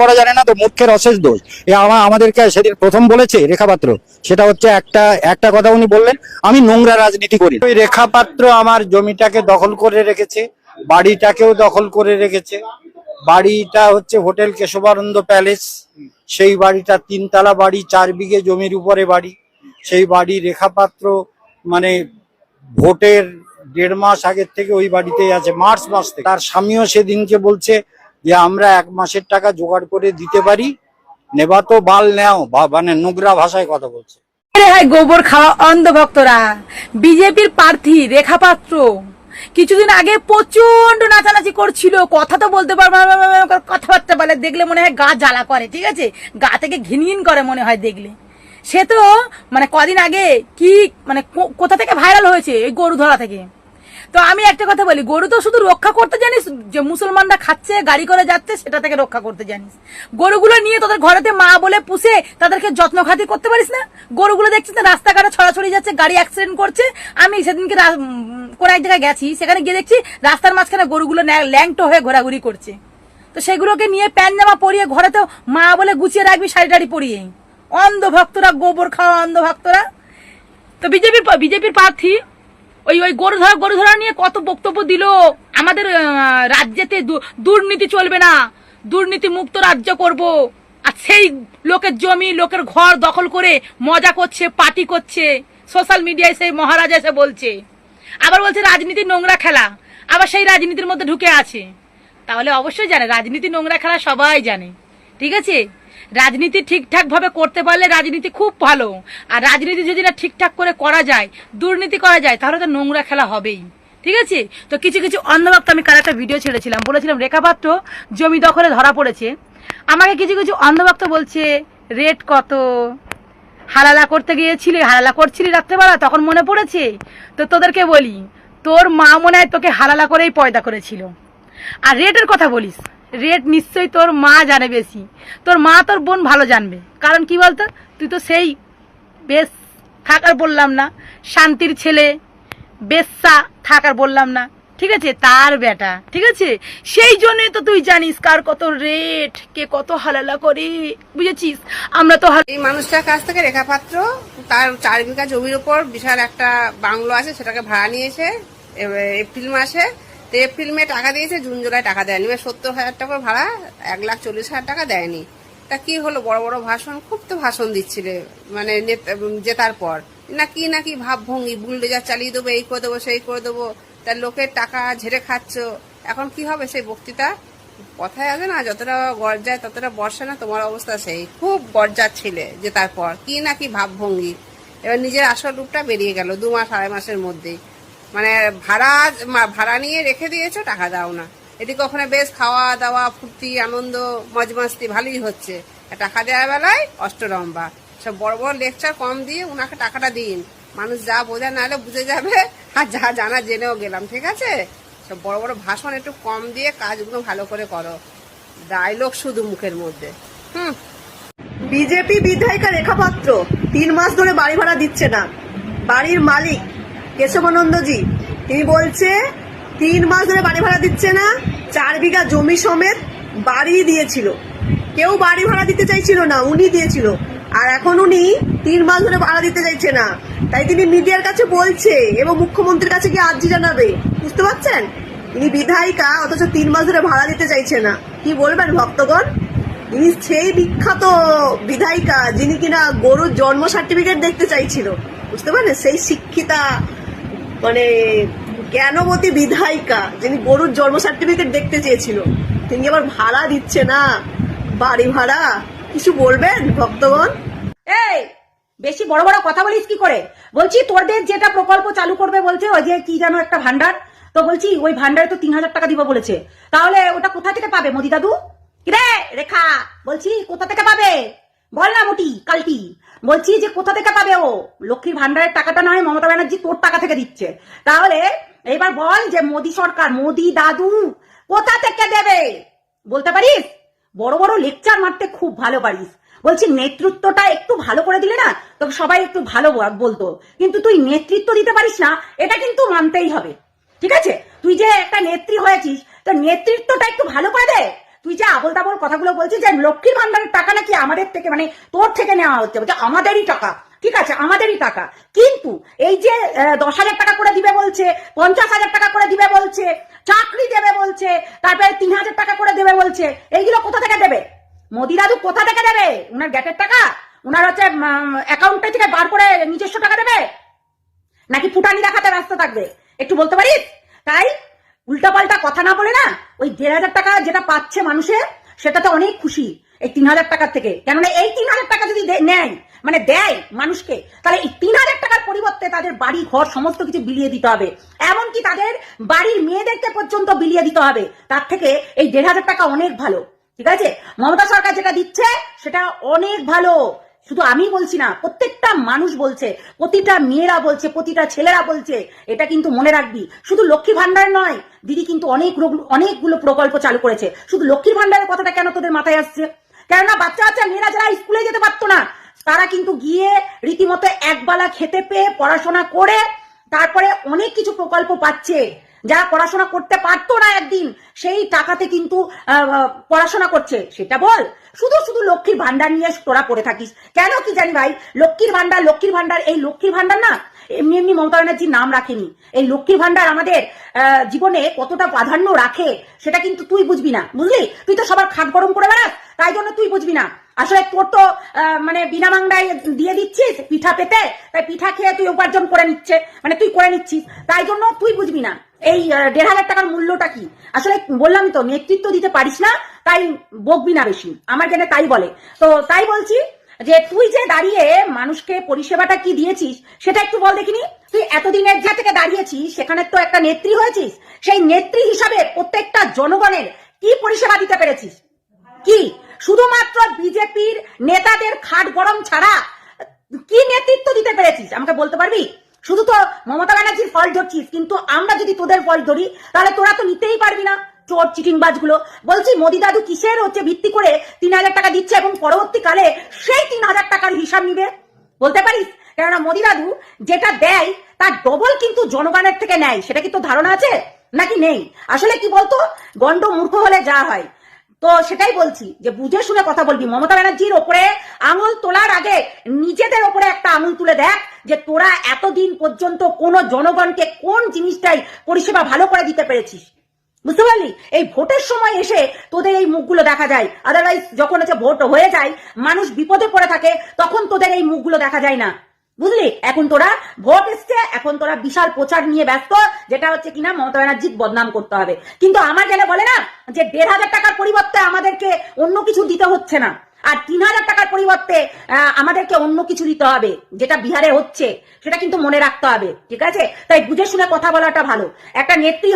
করা জানে না তো মূর্খের অশেষ দোষ। আমাদেরকে সেদিন প্রথম বলেছে রেখা পাত্র, সেটা হচ্ছে একটা কথা উনি বললেন, আমি নোংরা রাজনীতি করি। ওই রেখা পাত্র আমার জমিটাকে দখল করে রেখেছে, বাড়িটাকেও দখল করে রেখেছে। বাড়িটা হচ্ছে হোটেল কেশবানন্দ প্যালেস, সেই বাড়িটা 3 তলা বাড়ি, 4 বিঘে জমির উপরে বাড়ি। সেই বাড়ি রেখা পাত্র মানে ভোটের 1.5 মাস আগের থেকে ওই বাড়িতেই আছে, মার্চ মাস থেকে। তার স্বামীও সেদিনকে বলছে যে আমরা 1 মাসের টাকা জোগাড় করে দিতে পারি, নেবা তো বাল নেও, মানে নোংরা ভাষায় কথা বলছে। গোবর খাওয়া অন্ধভক্তরা, বিজেপির প্রার্থী রেখা পাত্র কিছুদিন আগে প্রচন্ড নাচানাচি করছিল, কথা তো বলতে পারবে কথাবার্তা বলে, দেখলে মনে হয় গা জ্বালা করে, ঠিক আছে, গা থেকে ঘিনঘিন করে মনে হয় দেখলে। সে তো মানে কদিন আগে কি মানে কোথা থেকে ভাইরাল হয়েছে, এই গরু ধরা থেকে। তো আমি একটা কথা বলি, গরু তো শুধু রক্ষা করতে জানিস, যে মুসলমানরা খাচ্ছে গাড়ি করে যাচ্ছে সেটা থেকে রক্ষা করতে জানিস। গরুগুলো নিয়ে তোদের ঘরেতে মা বলে পুষে তাদেরকে যত্ন খাতি করতে পারিস না। গরুগুলো দেখছিস না রাস্তাঘাটে ছড়াছড়ি যাচ্ছে, গাড়ি অ্যাক্সিডেন্ট করছে। আমি সেদিনকে কোন এক জায়গায় গেছি, সেখানে গিয়ে দেখছি রাস্তার মাঝখানে গরুগুলো ল্যাংটো হয়ে ঘোরাঘুরি করছে। তো সেগুলোকে নিয়ে প্যান্ট জামা পরিয়ে ঘরে তো মা বলে গুছিয়ে রাখবি, শাড়ি টাড়ি পরিয়ে। অন্ধ ভক্তরা, গোবর খাওয়া অন্ধ ভক্তরা। তো বিজেপির প্রার্থী ওই গরু ধরা নিয়ে কত বক্তব্য দিল। আমাদের রাজ্যেতে দুর্নীতি চলবে না, দুর্নীতি মুক্ত রাজ্য করব। আর সেই লোকের জমি, লোকের ঘর দখল করে মজা করছে, পার্টি করছে, সোশ্যাল মিডিয়ায় সেই মহারাজা এসে বলছে। আবার বলছে রাজনীতি নোংরা খেলা, আবার সেই রাজনীতির মধ্যে ঢুকে আছে। তাহলে অবশ্যই জানে রাজনীতি নোংরা খেলা, সবাই জানে, ঠিক আছে। রাজনীতি ঠিকঠাক ভাবে করতে পারলে রাজনীতি খুব ভালো, আর রাজনীতি যদি না ঠিকঠাক করে করা যায়, দুর্নীতি করা যায়, তাহলে তো নোংরা খেলা হবেই, ঠিক আছে। তো কিছু অন্ধভক্ত, আমি কাল একটা ভিডিও ছেড়েছিলাম, বলেছিলাম রেখা পাত্র জমি দখলে ধরা পড়েছে। আমাকে কিছু অন্ধভক্ত বলছে রেট কত, হালালা করতে গিয়েছিলি, হালালা করছিলি রাত্রেবেলা, তখন মনে পড়েছে। তো তোদেরকে বলি, তোর মা মনে হয় তোকে হালালা করেই পয়দা করেছিল। আর রেটের কথা বলিস, রেট নিশ্চয়ই তোর মা জানে বেশি, তোর মা তোর বোন ভালো জানবে। কারণ কি বলতো, তুই তো সেই বেশ থাকার বললাম না, শান্তির ছেলে, বেশ্যা থাকার বললাম না, ঠিক আছে, তার বেটা, ঠিক আছে। সেই জন্যই তো তুই জানিস কার কত রেট, কে কত হালালা করে, বুঝেছিস। আমরা তো এই মানুষটার কাছ থেকে রেখা পাত্র তার 4 বিঘা জমির উপর বিশাল একটা বাংলো আছে, সেটাকে ভাড়া নিয়েছে এপ্রিল মাসে। তো এপ্রিল মে টাকা দিয়েছে, জুন জুলাই টাকা দেয়নি, 70,000 টাকা ভাড়া, 1,40,000 টাকা দেয়নি। তা কি হলো, বড় বড় ভাষণ, খুব তো ভাষণ দিচ্ছিলে মানে জেতার পর, নাকি ভাবভঙ্গি, বুলডোজার চালিয়ে দেবো, এই করে দেবো, সেই করে দেবো, তার লোকের টাকা ঝেড়ে খাচ্ছ। এখন কি হবে সেই বক্তৃতা? কথায় আছে না, যতটা গর্জায় ততটা বর্ষা না, তোমার অবস্থা সেই, খুব গর্জার ছিলে জেতার পর, কি ভাবভঙ্গি। এবার নিজের আসল রূপটা বেরিয়ে গেল 2 মাস 2.5 মাসের মধ্যেই। মানে ভাড়া নিয়ে রেখে দিয়েছো, টাকা দাও না। এদিকে ওখানে বেশ খাওয়া দাওয়া, ফুর্তি, আনন্দ, মজ মাস্তি ভালোই হচ্ছে, টাকা দেওয়ার বেলায় অষ্টরম্বা। সব বড় বড় লেকচার কম দিয়ে উনাকে টাকাটা দিন, মানুষ যা বোঝা নাহলে বুঝে যাবে, আর যা জানা জেনেও গেলাম, ঠিক আছে। সব বড় বড় ভাষণ একটু কম দিয়ে কাজগুলো ভালো করে করো, ডায়লগ শুধু মুখের মধ্যে। বিজেপি বিধায়িকা রেখা পাত্র 3 মাস ধরে বাড়ি ভাড়া দিচ্ছে না। বাড়ির মালিক কেশবানন্দজি তিনি বলছে 3 মাস ধরে বাড়ি ভাড়া দিচ্ছে না, 4 বিঘা জমি সমেত বাড়ি দিয়েছিল, কেউ বাড়ি ভাড়া দিতে চাইছিল না, উনি দিয়েছিল। আর এখন উনি 3 মাস ধরে ভাড়া দিতে চাইছে না, তাই তিনি মিডিয়ার কাছে বলছে এবং মুখ্যমন্ত্রীর কাছে গিয়ে আর্জি জানাবে। বুঝতে পারছেন, তিনি বিধায়িকা অথচ 3 মাস ধরে ভাড়া দিতে চাইছে না। কি বলবেন ভক্তগণ, ইনি সেই বিখ্যাত বিধায়িকা যিনি কিনা গরুর জন্ম সার্টিফিকেট দেখতে চাইছিল। বুঝতে পারেন, সেই শিক্ষিতা মানে জ্ঞানবতী বিধায়িকা যিনি গরুর জন্ম সার্টিফিকেট দেখতে চেয়েছিল, তিনি আবার ভাড়া দিচ্ছে না, বাড়ি ভাড়া। কিছু বলবেন ভক্তগণ? এই বেশি বড় বড় কথা বলিস কি করে? বলছি তোদের যেটা প্রকল্প চালু করবে বলছে, ওই যে কি জানো একটা ভান্ডার, তো বলছি ওই ভান্ডারে তো 3,000 টাকা দিব বলেছে, তাহলে ওটা কোথা থেকে পাবে মোদি দাদু? কিরে রেখা, বলছি কোথা থেকে পাবে বল না, মোটি কালটি, বলছি যে কোথা থেকে পাবে ও? লক্ষ্মীর ভান্ডারের টাকাটা নয়, মমতা ব্যানার্জি তোর টাকা থেকে দিচ্ছে, তাহলে এবার বল যে মোদি সরকার, মোদি দাদু কোথা থেকে দেবে বলতে পারিস? বড় বড় লেকচার মারতে খুব ভালো পারিস। বলছি নেতৃত্বটা একটু ভালো করে দিলে না, তোকে সবাই একটু ভালো বলতো, কিন্তু তুই নেতৃত্ব দিতে পারিস না, এটা কিন্তু মানতেই হবে, ঠিক আছে। তুই যে একটা নেত্রী হয়েছিস, তো নেতৃত্বটা একটু ভালো করে দে। তুই যে আবল তাবল কথাগুলো বলছিস যে লক্ষ্মীর ভান্ডারের টাকা নাকি আমাদের থেকে মানে তোর থেকে নেওয়া হচ্ছে, বলছে আমাদেরই টাকা। ঠিক আছে, আমাদেরই টাকা, কিন্তু এই যে 10,000 টাকা করে দিবে বলছে, 50,000 টাকা করে দিবে বলছে, চাকরি দেবে বলছে, তারপরে 3,000 টাকা করে দেবে বলছে, এইগুলো কোথা থেকে দেবে? মোদি দাদু কোথা থেকে দেবে? উনার গ্যাটের টাকা, উনার হচ্ছে অ্যাকাউন্টে থেকে বার করে নিজস্ব টাকা দেবে, নাকি ফুটানি দেখাতে ব্যস্ত থাকবে? একটু বলতে পারিস? তাই উল্টাপাল্টা কথা না বলে না, ওই 1,500 টাকা যেটা পাচ্ছে মানুষের, সেটাতে অনেক খুশি এই 3,000 টাকার থেকে। কেননা এই 3,000 টাকা যদি নেয় মানে দেয় মানুষকে, তাহলে এই 3,000 টাকার পরিবর্তে তাদের বাড়ি ঘর সমস্ত কিছু বিলিয়ে দিতে হবে, এমনকি তাদের বাড়ির মেয়েদেরকে পর্যন্ত বিলিয়ে দিতে হবে। তার থেকে এই 1,500 টাকা অনেক ভালো। ঠিক আছে, মমতা সরকার যেটা দিচ্ছে সেটা অনেক ভালো। শুধু আমি বলছি না, প্রত্যেকটা মানুষ বলছে, প্রতিটা মেয়েরা বলছে, প্রতিটা ছেলেরা বলছে। এটা কিন্তু মনে রাখবি, শুধু লক্ষ্মী ভান্ডার নয়, দিদি কিন্তু অনেকগুলো প্রকল্প চালু করেছে। শুধু লক্ষ্মীর ভান্ডারের কথাটা কেন তোদের মাথায় আসছে? কেননা বাচ্চা বাচ্চা মেয়েরা যারা স্কুলে যেতে পারতো না, তারা কিন্তু গিয়ে রীতিমতো একবেলা খেতে পেয়ে পড়াশোনা করে তারপরে অনেক কিছু প্রকল্প পাচ্ছে। যারা পড়াশোনা করতে পারতো না একদিন, সেই টাকাতে কিন্তু পড়াশোনা করছে। সেটা বল, শুধু শুধু লক্ষ্মীর ভান্ডার নিয়ে তোরা পড়ে থাকিস কেন? কি জানি ভাই, লক্ষ্মীর ভান্ডার লক্ষ্মীর ভান্ডার, এই লক্ষ্মীর ভান্ডার না এমনি এমনি মমতা ব্যানার্জির নাম রাখেনি। এই লক্ষ্মীর ভান্ডার আমাদের জীবনে কতটা প্রাধান্য রাখে সেটা কিন্তু তুই বুঝবি না, বুঝলি? তুই তো সবার খাট গরম করে বেড়াস, তাই জন্য তুই বুঝবি না। আসলে তোর তো মানে বিনা বাংলায় দিয়ে দিচ্ছিস পিঠা পেতে, তাই পিঠা খেয়ে তুই উপার্জন করে নিচ্ছে, মানে তুই করে নিচ্ছিস, তাই জন্য তুই বুঝবি না এই 1,500 টাকার মূল্যটা কি। আসলে বললাম তো, নেতৃত্ব দিতে পারিস না, তাই বকবি না বেশি, আমার জন্য তাই বলে। তো তাই বলছি যে তুই যে দাঁড়িয়ে মানুষকে পরিষেবাটা কি দিয়েছিস সেটা একটু বল দেখিনি। তুই এতদিনের যা থেকে দাঁড়িয়েছিস, সেখানে তো একটা নেত্রী হয়েছিস, সেই নেত্রী হিসাবে প্রত্যেকটা জনগণের কি পরিষেবা দিতে পেরেছিস? কি শুধুমাত্র বিজেপির নেতাদের খাট গরম ছাড়া কি নেতৃত্ব দিতে পেরেছিস আমাকে বলতে পারবি? শুধু তো মমতা ব্যানার্জির ফল ধরছিস, কিন্তু আমরা যদি তোদের ফল ধরি তাহলে তোরা তো নিতেই পারবি না। চোর চিটিংবাজগুলো বলছি, মোদি দাদু কিসের হচ্ছে ভিত্তি করে 3,000 টাকা দিচ্ছে এবং পরবর্তীকালে সেই 3,000 টাকার হিসাব নিবে বলতে পারিস? কেননা মোদি দাদু যেটা দেয় তার ডবল কিন্তু জনগণের থেকে নেয়। সেটা কি তোর ধারণা আছে নাকি নেই? আসলে কি বলতো, গন্ড মূর্খ হলে যা হয়। তো সেটাই বলছি যে বুঝে শুনে কথা বলবি। মমতা ব্যানার্জির ওপরে আঙুল তোলার আগে নিজেদের ওপরে একটা আঙুল তুলে দেখ যে তোরা এতদিন পর্যন্ত কোন জনগণকে কোন জিনিসটাই পরিষেবা ভালো করে দিতে পেরেছিস। বুঝতে পারলি? এই ভোটের সময় এসে তোদের এই মুখগুলো দেখা যায়, আদারওয়াইজ যখন হচ্ছে ভোট হয়ে যায়, মানুষ বিপদে পড়ে থাকে, তখন তোদের এই মুখগুলো দেখা যায় না। বুঝলি? এখন তোরা ভোট এসছে, এখন তোরা বিশাল প্রচার নিয়ে ব্যস্ত, যেটা হচ্ছে কিনা মমতা ব্যানার্জির বদনাম করতে হবে। কিন্তু আমার গেলে বলে না যে 1,500 টাকার পরিবর্তে আমাদেরকে অন্য কিছু দিতে হচ্ছে না, আর 3,000 টাকার পরিবর্তে আমাদেরকে অন্য কিছু দিতে হবে, যেটা বিহারে হচ্ছে, সেটা কিন্তু মনে রাখতে হবে। ঠিক আছে? তাই বুঝে শুনে কথা বলাটা ভালো। একটা নেত্রী